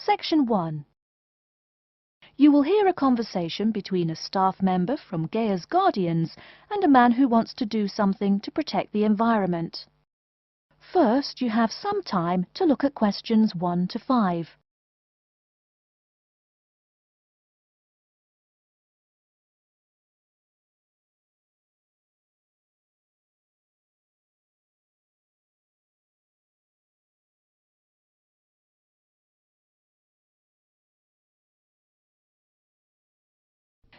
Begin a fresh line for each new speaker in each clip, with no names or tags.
Section 1. You will hear a conversation between a staff member from Gaia's Guardians and a man who wants to do something to protect the environment. First, you have some time to look at questions 1 to 5.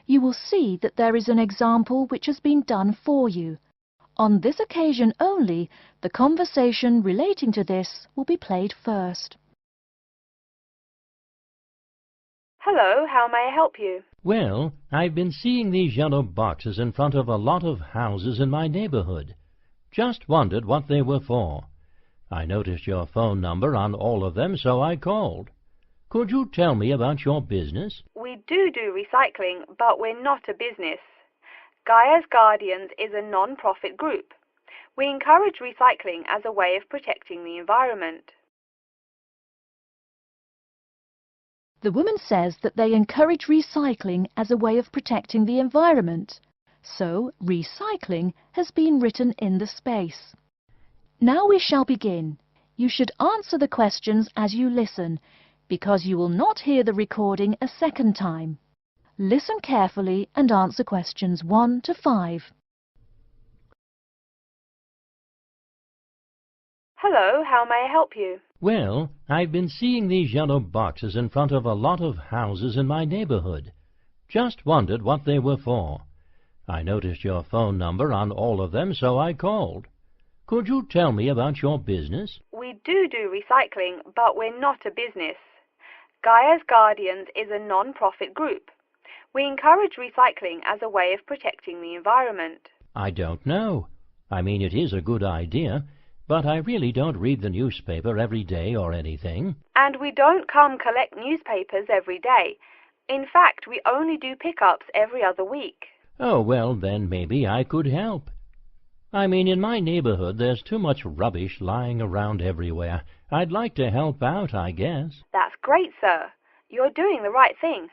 You will see that there is an example which has been done for you. On this occasion only, the conversation relating to this will be played first.
Hello, how may I help you?
Well, I've been seeing these yellow boxes in front of a lot of houses in my neighborhood. Just wondered what they were for. I noticed your phone number on all of them, so I called. Could you tell me about your business?
We do recycling, but we're not a business. Gaia's Guardians is a non-profit group. We encourage recycling as a way of protecting the environment.
The woman says that they encourage recycling as a way of protecting the environment. So, recycling has been written in the space. Now we shall begin. You should answer the questions as you listen, because you will not hear the recording a second time. Listen carefully and answer questions 1 to 5.
Hello, how may I help you?
Well, I've been seeing these yellow boxes in front of a lot of houses in my neighborhood. Just wondered what they were for. I noticed your phone number on all of them, so I called. Could you tell me about your business?
We do recycling, but we're not a business. Gaia's Guardians is a non-profit group. We encourage recycling as a way of protecting the environment.
I don't know. I mean, it is a good idea, but I really don't read the newspaper every day or anything.
And we don't come collect newspapers every day. In fact, we only do pickups every other week.
Oh, well, then maybe I could help. I mean, in my neighborhood there's too much rubbish lying around everywhere. I'd like to help out, I guess.
That's great, sir. You're doing the right thing.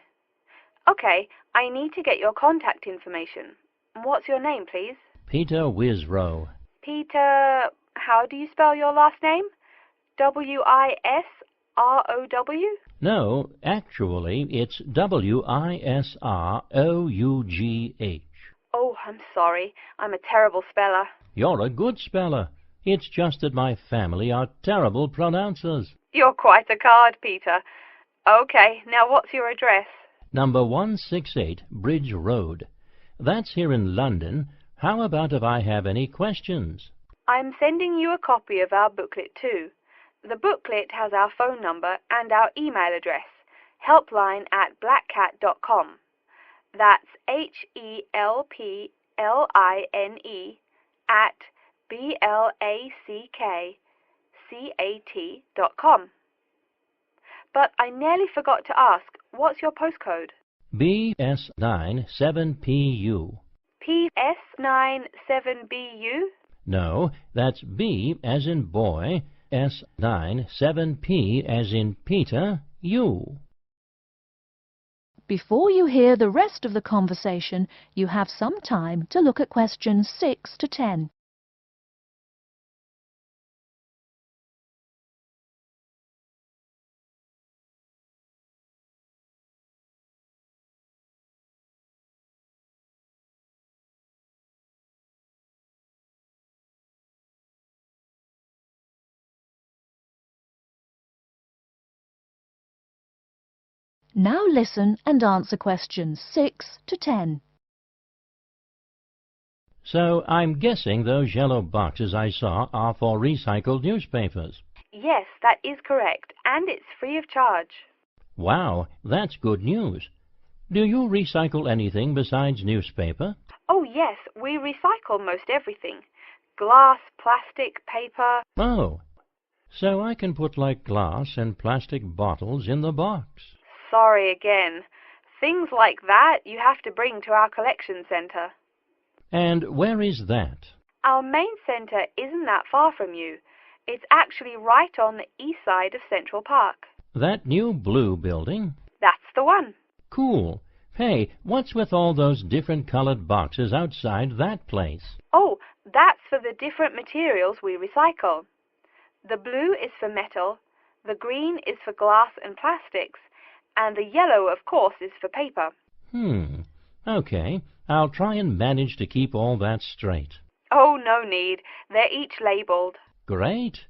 Okay, I need to get your contact information. What's your name, please?
Peter Wisrow.
Peter, how do you spell your last name? W-I-S-R-O-W?
No, actually, it's W-I-S-R-O-U-G-H.
Oh, I'm sorry. I'm a terrible speller.
You're a good speller. It's just that my family are terrible pronouncers.
You're quite a card, Peter. Okay, now what's your address?
Number 168 Bridge Road. That's here in London. How about if I have any questions?
I'm sending you a copy of our booklet too. The booklet has our phone number and our email address, helpline@blackcat.com. That's HELPLINE at BLACKCAT.com. But I nearly forgot to ask, what's your postcode?
BS97PU.
PS97BU?
No, that's B as in boy, S97P as in Peter, U.
Before you hear the rest of the conversation, you have some time to look at questions 6 to 10. Now listen and answer questions 6 to 10.
So I'm guessing those yellow boxes I saw are for recycled newspapers.
Yes, that is correct, and it's free of charge.
Wow, that's good news. Do you recycle anything besides newspaper?
Oh yes, we recycle most everything. Glass, plastic, paper.
Oh, so I can put like glass and plastic bottles in the box.
Sorry again. Things like that you have to bring to our collection centre.
And where is that?
Our main centre isn't that far from you. It's actually right on the east side of Central Park.
That new blue building?
That's the one.
Cool. Hey, what's with all those different colored boxes outside that place?
Oh, that's for the different materials we recycle. The blue is for metal, the green is for glass and plastics, and the yellow, of course, is for paper.
Okay. I'll try and manage to keep all that straight.
Oh, no need. They're each labeled.
Great.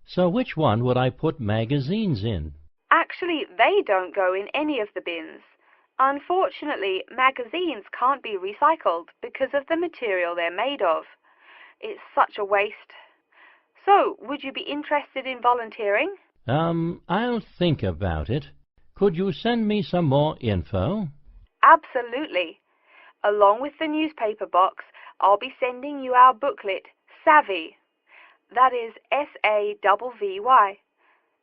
So which one would I put magazines in?
Actually, they don't go in any of the bins. Unfortunately, magazines can't be recycled because of the material they're made of. It's such a waste. So, would you be interested in volunteering?
I'll think about it. Could you send me some more info?
Absolutely. Along with the newspaper box, I'll be sending you our booklet, Savvy. That is SAVVY.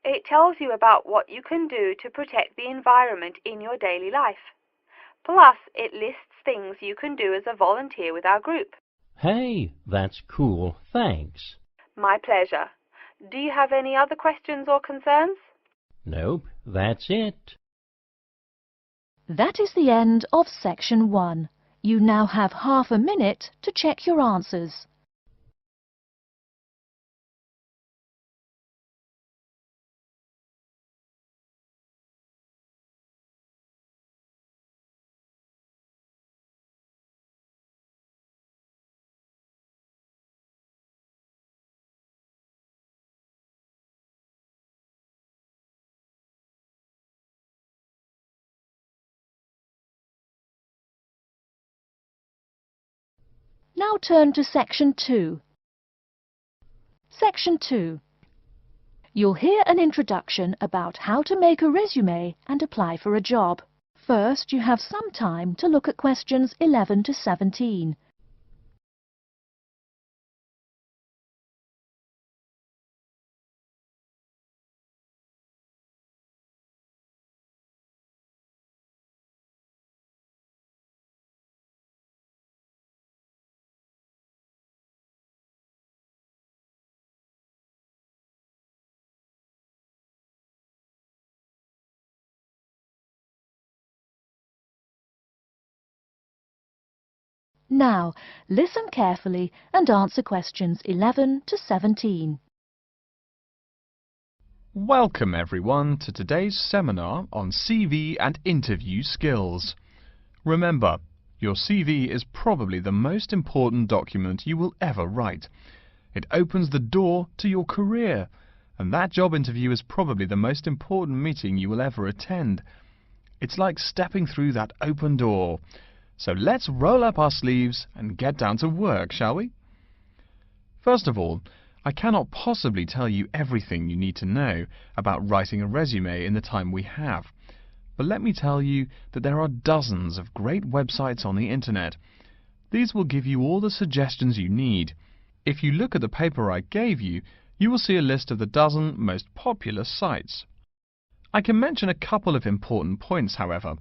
It tells you about what you can do to protect the environment in your daily life. Plus, it lists things you can do as a volunteer with our group.
Hey, that's cool. Thanks.
My pleasure. Do you have any other questions or concerns?
Nope, that's it.
That is the end of Section 1. You now have half a minute to check your answers. Now turn to Section 2. Section 2. You'll hear an introduction about how to make a resume and apply for a job. First, you have some time to look at questions 11 to 17. Now, listen carefully and answer questions 11 to 17.
Welcome everyone to today's seminar on CV and interview skills. Remember, your CV is probably the most important document you will ever write. It opens the door to your career, and that job interview is probably the most important meeting you will ever attend. It's like stepping through that open door. So let's roll up our sleeves and get down to work, shall we? First of all, I cannot possibly tell you everything you need to know about writing a resume in the time we have. But let me tell you that there are dozens of great websites on the internet. These will give you all the suggestions you need. If you look at the paper I gave you, you will see a list of the dozen most popular sites. I can mention a couple of important points, however.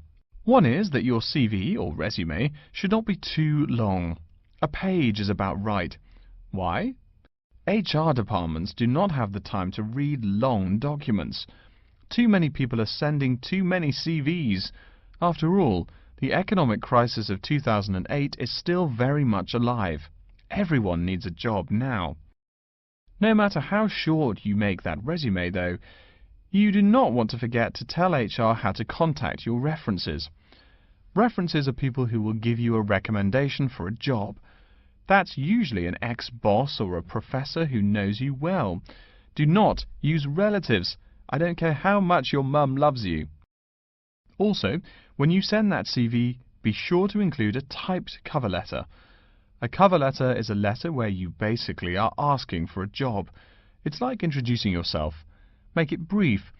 One is that your CV or resume should not be too long. A page is about right. Why? HR departments do not have the time to read long documents. Too many people are sending too many CVs. After all, the economic crisis of 2008 is still very much alive. Everyone needs a job now. No matter how short you make that resume, though, you do not want to forget to tell HR how to contact your references. References are people who will give you a recommendation for a job. That's usually an ex-boss or a professor who knows you well. Do not use relatives. I don't care how much your mum loves you. Also, when you send that CV, be sure to include a typed cover letter. A cover letter is a letter where you basically are asking for a job. It's like introducing yourself. Make it brief.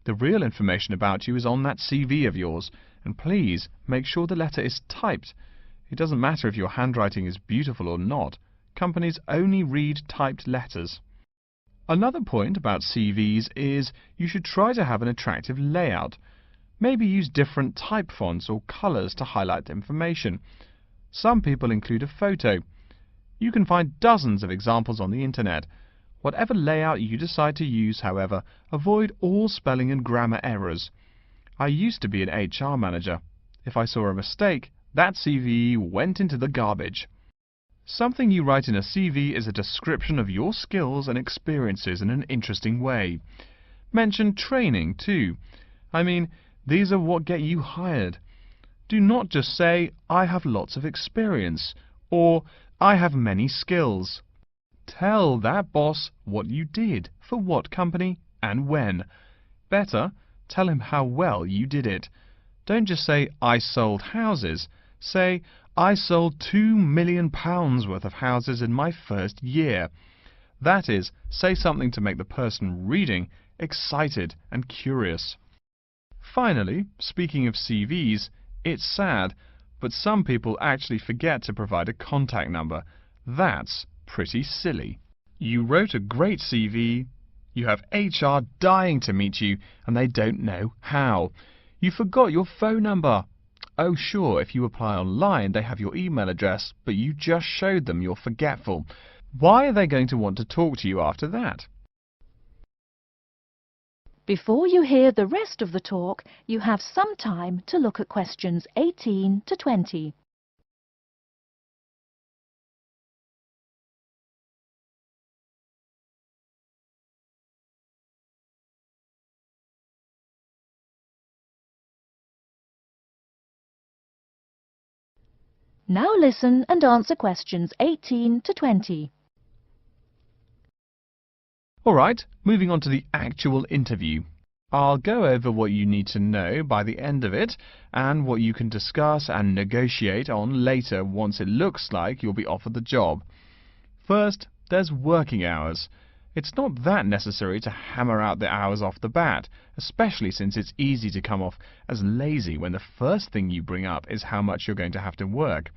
The real information about you is on that CV of yours, and please make sure the letter is typed. It doesn't matter if your handwriting is beautiful or not. Companies only read typed letters. Another point about CVs is you should try to have an attractive layout. Maybe use different type fonts or colors to highlight information. Some people include a photo. You can find dozens of examples on the internet. Whatever layout you decide to use, however, avoid all spelling and grammar errors. I used to be an HR manager. If I saw a mistake, that CV went into the garbage. Something you write in a CV is a description of your skills and experiences in an interesting way. Mention training too. I mean, these are what get you hired. Do not just say, I have lots of experience, or I have many skills. Tell that boss what you did, for what company, and when. Better, tell him how well you did it. Don't just say, I sold houses. Say, I sold £2 million worth of houses in my first year. That is, say something to make the person reading excited and curious. Finally, speaking of CVs, it's sad, but some people actually forget to provide a contact number. That's pretty silly. You wrote a great CV, you have HR dying to meet you, and they don't know how. You forgot your phone number. Oh sure, if you apply online they have your email address, but you just showed them you're forgetful. Why are they going to want to talk to you after that?
Before you hear the rest of the talk, you have some time to look at questions 18 to 20. Now listen and answer questions 18 to 20.
Alright, moving on to the actual interview. I'll go over what you need to know by the end of it, and what you can discuss and negotiate on later once it looks like you'll be offered the job. First, there's working hours. It's not that necessary to hammer out the hours off the bat, especially since it's easy to come off as lazy when the first thing you bring up is how much you're going to have to work.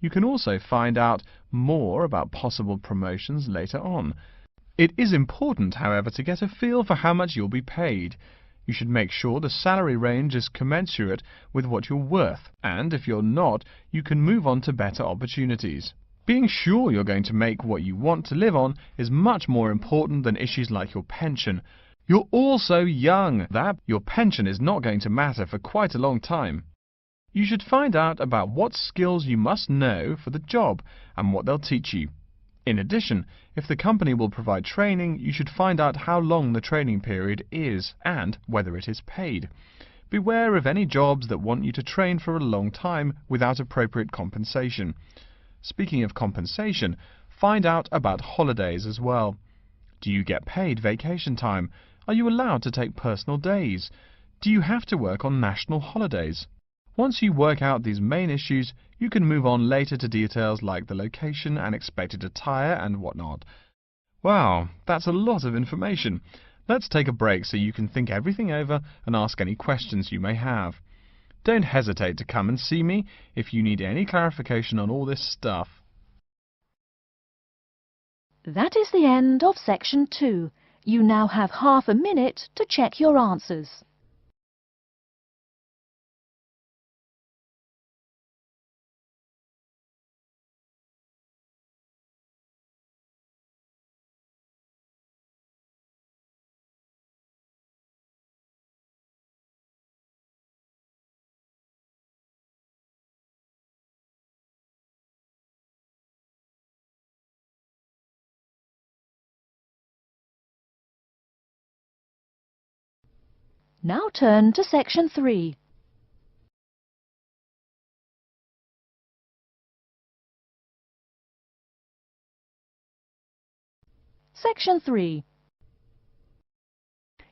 You can also find out more about possible promotions later on. It is important, however, to get a feel for how much you'll be paid. You should make sure the salary range is commensurate with what you're worth, and if you're not, you can move on to better opportunities. Being sure you're going to make what you want to live on is much more important than issues like your pension. You're all so young that your pension is not going to matter for quite a long time. You should find out about what skills you must know for the job and what they'll teach you. In addition, if the company will provide training, you should find out how long the training period is and whether it is paid. Beware of any jobs that want you to train for a long time without appropriate compensation. Speaking of compensation, find out about holidays as well. Do you get paid vacation time? Are you allowed to take personal days? Do you have to work on national holidays? Once you work out these main issues, you can move on later to details like the location and expected attire and whatnot. Wow, that's a lot of information. Let's take a break so you can think everything over and ask any questions you may have. Don't hesitate to come and see me if you need any clarification on all this stuff.
That is the end of section 2. You now have half a minute to check your answers. Now turn to section 3. Section 3.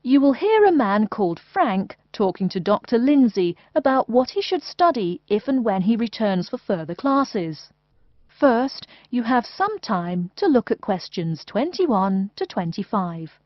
You will hear a man called Frank talking to Dr. Lindsay about what he should study if and when he returns for further classes. First, you have some time to look at questions 21 to 25.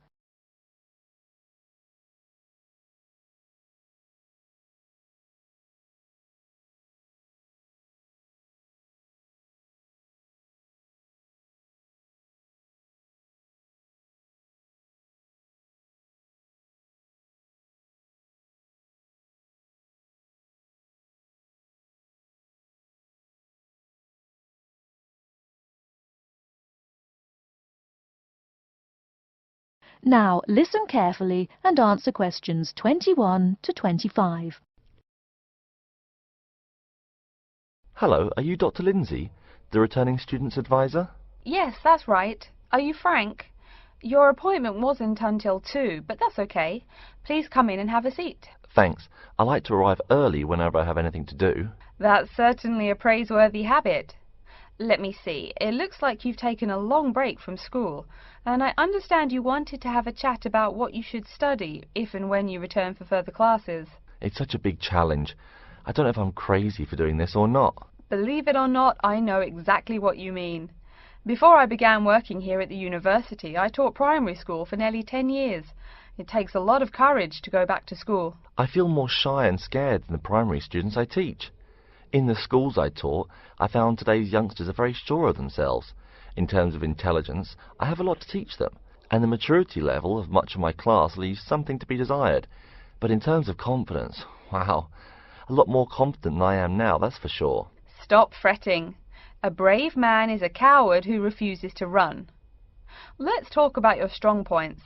Now listen carefully and answer questions 21 to 25.
Hello, are you Dr. Lindsay, the returning student's advisor?
Yes, that's right. Are you Frank? Your appointment wasn't until 2, but that's okay. Please come in and have a seat.
Thanks. I like to arrive early whenever I have anything to do.
That's certainly a praiseworthy habit. Let me see. It looks like you've taken a long break from school, and I understand you wanted to have a chat about what you should study if and when you return for further classes.
It's such a big challenge. I don't know if I'm crazy for doing this or not.
Believe it or not, I know exactly what you mean. Before I began working here at the university, I taught primary school for nearly 10 years. It takes a lot of courage to go back to school.
I feel more shy and scared than the primary students I teach. In the schools I taught, I found today's youngsters are very sure of themselves. In terms of intelligence, I have a lot to teach them, and the maturity level of much of my class leaves something to be desired. But in terms of confidence, wow, a lot more confident than I am now, that's for sure.
Stop fretting. A brave man is a coward who refuses to run. Let's talk about your strong points.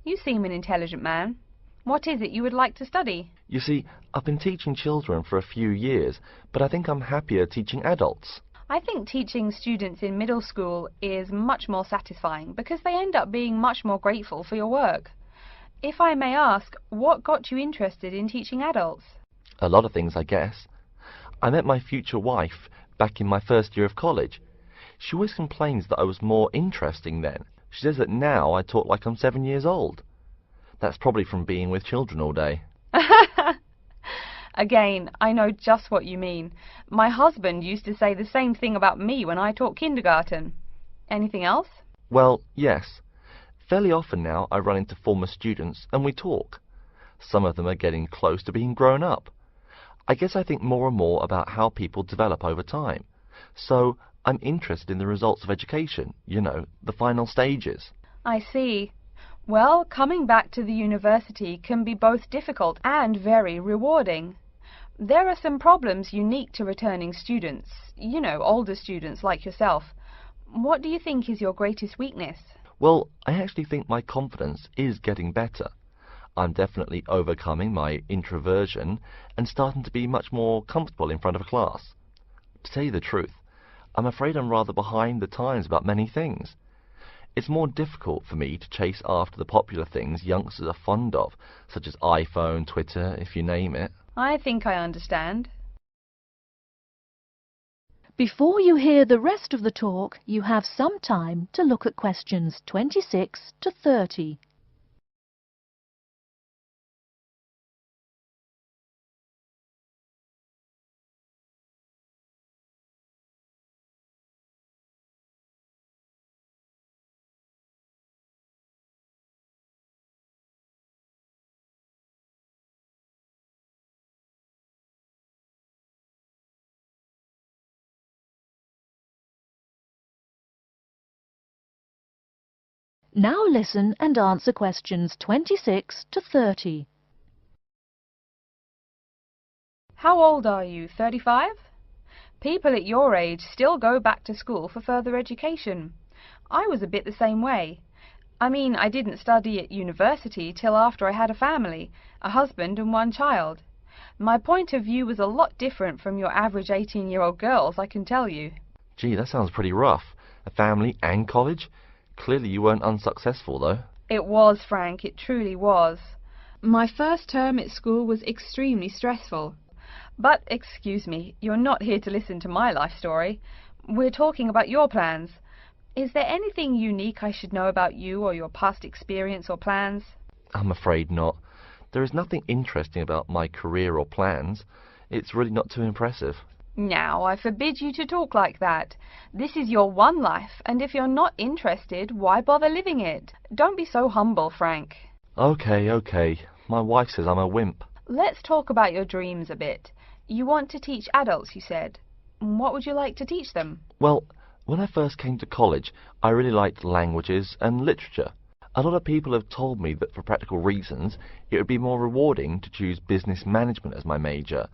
You seem an intelligent man. What is it you would like to study?
You see, I've been teaching children for a few years, but I think I'm happier teaching adults.
I think teaching students in middle school is much more satisfying because they end up being much more grateful for your work. If I may ask, what got you interested in teaching adults?
A lot of things, I guess. I met my future wife back in my first year of college. She always complains that I was more interesting then. She says that now I talk like I'm 7 years old. That's probably from being with children all day.
Again, I know just what you mean. My husband used to say the same thing about me when I taught kindergarten. Anything else?
Well, yes. Fairly often now I run into former students and we talk. Some of them are getting close to being grown up. I guess I think more and more about how people develop over time. So I'm interested in the results of education, you know, the final stages.
I see. Well, coming back to the university can be both difficult and very rewarding. There are some problems unique to returning students, you know, older students like yourself. What do you think is your greatest weakness?
Well, I actually think my confidence is getting better. I'm definitely overcoming my introversion and starting to be much more comfortable in front of a class. To tell you the truth, I'm afraid I'm rather behind the times about many things. It's more difficult for me to chase after the popular things youngsters are fond of, such as iPhone, Twitter, if you name it.
I think I understand.
Before you hear the rest of the talk, you have some time to look at questions 26 to 30. Now listen and answer questions 26 to 30.
How old are you? 35? People at your age still go back to school for further education. I was a bit the same way. I mean, I didn't study at university till after I had a family, a husband and one child. My point of view was a lot different from your average 18-year-old girls, I can tell you.
Gee, that sounds pretty rough. A family and college? Clearly you weren't unsuccessful, though.
It was, Frank, it truly was. My first term at school was extremely stressful. But, excuse me, you're not here to listen to my life story. We're talking about your plans. Is there anything unique I should know about you or your past experience or plans?
I'm afraid not. There is nothing interesting about my career or plans. It's really not too impressive.
Now, I forbid you to talk like that. This is your one life, and if you're not interested, why bother living it? Don't be so humble, Frank.
Okay. My wife says I'm a wimp.
Let's talk about your dreams a bit. You want to teach adults, you said. What would you like to teach them?
Well, when I first came to college, I really liked languages and literature. A lot of people have told me that for practical reasons, it would be more rewarding to choose business management as my major.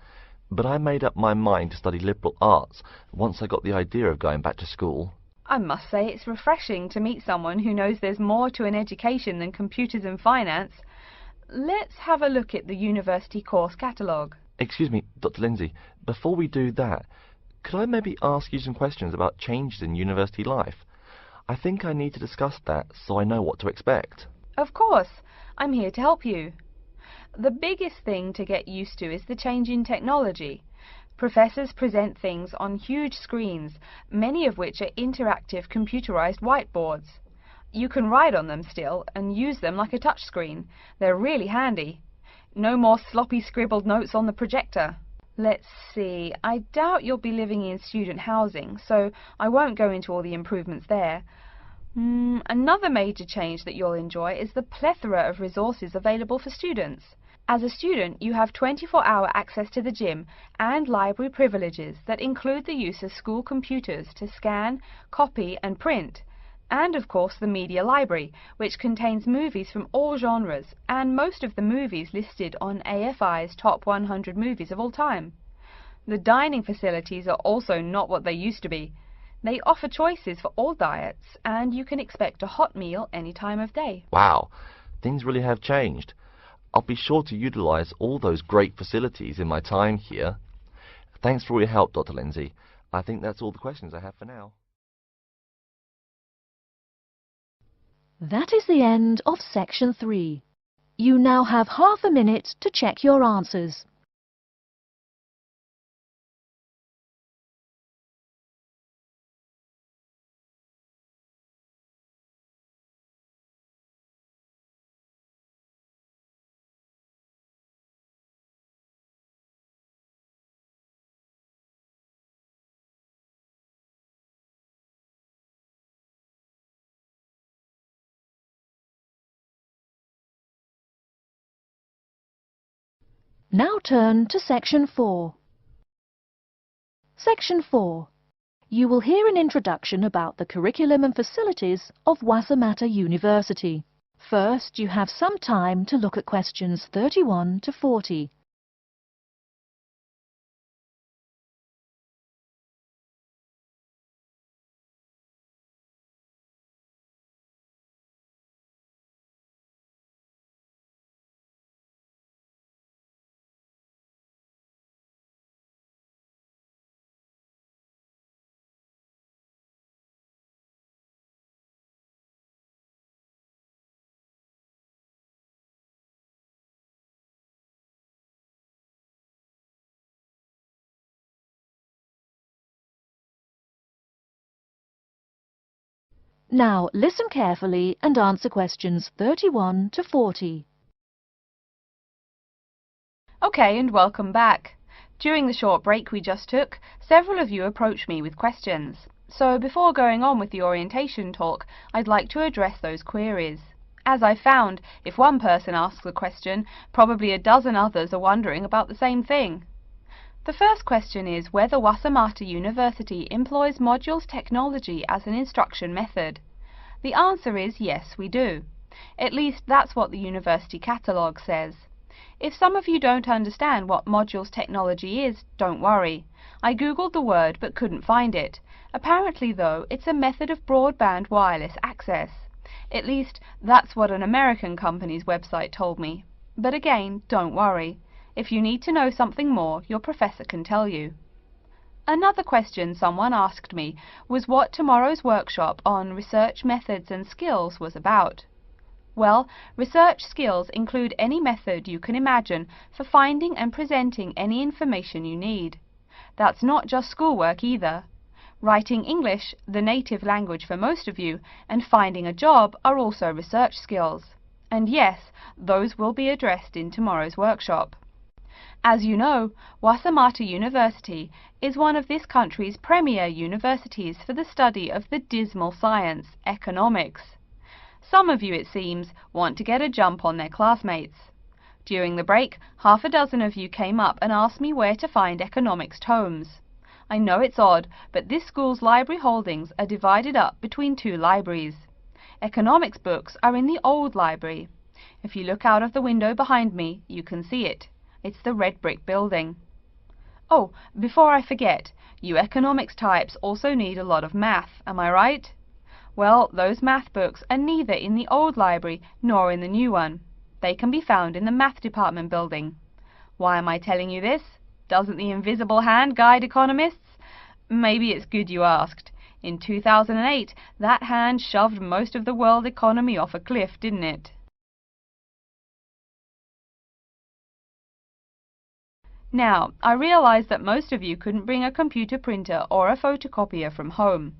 But I made up my mind to study liberal arts once I got the idea of going back to school.
I must say it's refreshing to meet someone who knows there's more to an education than computers and finance. Let's have a look at the university course catalogue.
Excuse me, Dr. Lindsay, before we do that, could I maybe ask you some questions about changes in university life? I think I need to discuss that so I know what to expect.
Of course, I'm here to help you. The biggest thing to get used to is the change in technology. Professors present things on huge screens, many of which are interactive computerized whiteboards. You can write on them still and use them like a touchscreen. They're really handy. No more sloppy scribbled notes on the projector. Let's see, I doubt you'll be living in student housing, so I won't go into all the improvements there. Another major change that you'll enjoy is the plethora of resources available for students. As a student, you have 24-hour access to the gym and library privileges that include the use of school computers to scan, copy and print, and of course the media library, which contains movies from all genres and most of the movies listed on AFI's top 100 movies of all time. The dining facilities are also not what they used to be. They offer choices for all diets, and you can expect a hot meal any time of day.
Wow, things really have changed. I'll be sure to utilize all those great facilities in my time here. Thanks for all your help, Dr. Lindsay. I think that's all the questions I have for now.
That is the end of section 3. You now have half a minute to check your answers. Now turn to section 4. Section 4. You will hear an introduction about the curriculum and facilities of Wassamata University. First, you have some time to look at questions 31 to 40. Now listen carefully and answer questions 31 to 40.
Okay, and welcome back. During the short break we just took, several of you approached me with questions. So before going on with the orientation talk, I'd like to address those queries. As I found, if one person asks a question, probably a dozen others are wondering about the same thing. The first question is whether Wassamata University employs modules technology as an instruction method. The answer is yes, we do. At least that's what the university catalogue says. If some of you don't understand what modules technology is, don't worry. I googled the word but couldn't find it. Apparently though, it's a method of broadband wireless access. At least that's what an American company's website told me. But again, don't worry. If you need to know something more, your professor can tell you. Another question someone asked me was what tomorrow's workshop on research methods and skills was about. Well, research skills include any method you can imagine for finding and presenting any information you need. That's not just schoolwork either. Writing English, the native language for most of you, and finding a job are also research skills. And yes, those will be addressed in tomorrow's workshop. As you know, Wassamata University is one of this country's premier universities for the study of the dismal science, economics. Some of you, it seems, want to get a jump on their classmates. During the break, half a dozen of you came up and asked me where to find economics tomes. I know it's odd, but this school's library holdings are divided up between two libraries. Economics books are in the old library. If you look out of the window behind me, you can see it. It's the red brick building. Oh, before I forget, you economics types also need a lot of math, am I right? Well, those math books are neither in the old library nor in the new one. They can be found in the math department building. Why am I telling you this? Doesn't the invisible hand guide economists? Maybe it's good you asked. In 2008, that hand shoved most of the world economy off a cliff, didn't it? Now, I realize that most of you couldn't bring a computer printer or a photocopier from home.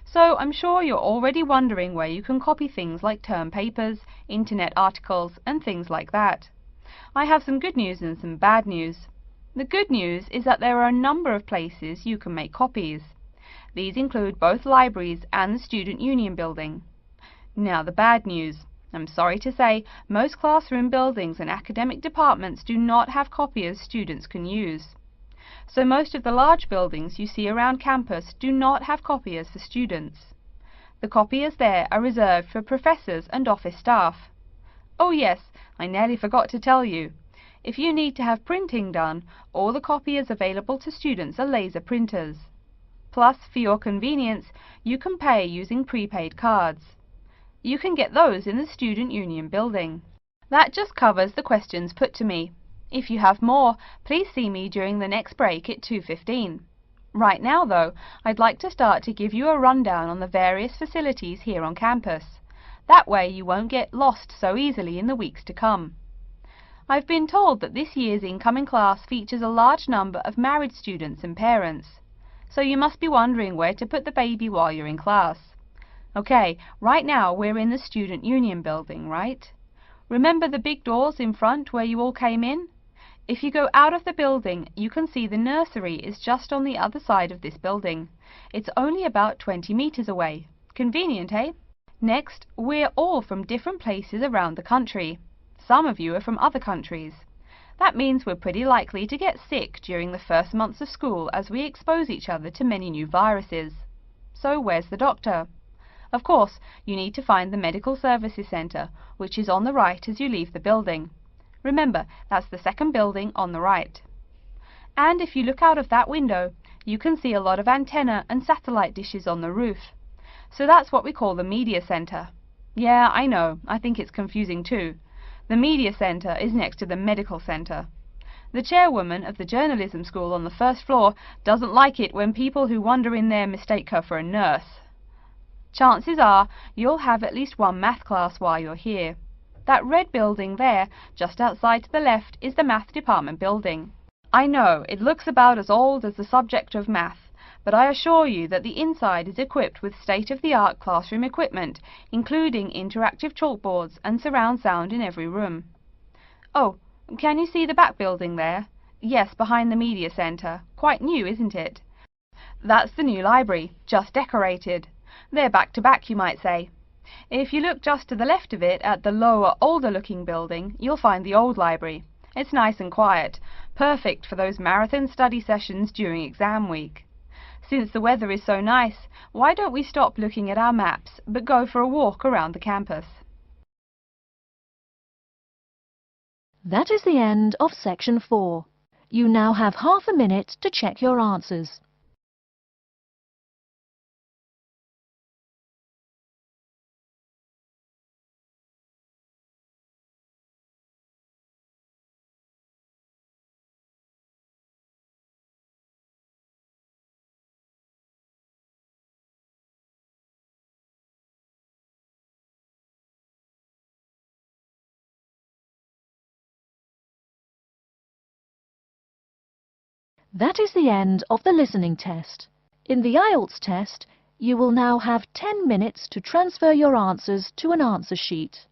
So I'm sure you're already wondering where you can copy things like term papers, internet articles, and things like that. I have some good news and some bad news. The good news is that there are a number of places you can make copies. These include both libraries and the Student Union building. Now the bad news. I'm sorry to say, most classroom buildings and academic departments do not have copiers students can use. So most of the large buildings you see around campus do not have copiers for students. The copiers there are reserved for professors and office staff. Oh yes, I nearly forgot to tell you. If you need to have printing done, all the copiers available to students are laser printers. Plus, for your convenience, you can pay using prepaid cards. You can get those in the Student Union building. That just covers the questions put to me. If you have more, please see me during the next break at 2:15. Right now, though, I'd like to start to give you a rundown on the various facilities here on campus. That way you won't get lost so easily in the weeks to come. I've been told that this year's incoming class features a large number of married students and parents. So you must be wondering where to put the baby while you're in class. Okay, right now we're in the Student Union building, right? Remember the big doors in front where you all came in? If you go out of the building, you can see the nursery is just on the other side of this building. It's only about 20 meters away. Convenient, eh? Next, we're all from different places around the country. Some of you are from other countries. That means we're pretty likely to get sick during the first months of school as we expose each other to many new viruses. So where's the doctor? Of course, you need to find the Medical Services Centre, which is on the right as you leave the building. Remember, that's the second building on the right. And if you look out of that window, you can see a lot of antenna and satellite dishes on the roof. So that's what we call the Media Centre. Yeah, I know, I think it's confusing too. The Media Centre is next to the Medical Centre. The chairwoman of the journalism school on the first floor doesn't like it when people who wander in there mistake her for a nurse. Chances are you'll have at least one math class while you're here. That red building there, just outside to the left, is the math department building. I know, it looks about as old as the subject of math, but I assure you that the inside is equipped with state-of-the-art classroom equipment, including interactive chalkboards and surround sound in every room. Oh, can you see the back building there? Yes, behind the Media Centre. Quite new, isn't it? That's the new library, just decorated. They're back to back, you might say. If you look just to the left of it at the lower, older-looking building, you'll find the old library. It's nice and quiet, perfect for those marathon study sessions during exam week. Since the weather is so nice, why don't we stop looking at our maps, but go for a walk around the campus?
That is the end of section 4. You now have half a minute to check your answers. That is the end of the listening test. In the IELTS test, you will now have 10 minutes to transfer your answers to an answer sheet.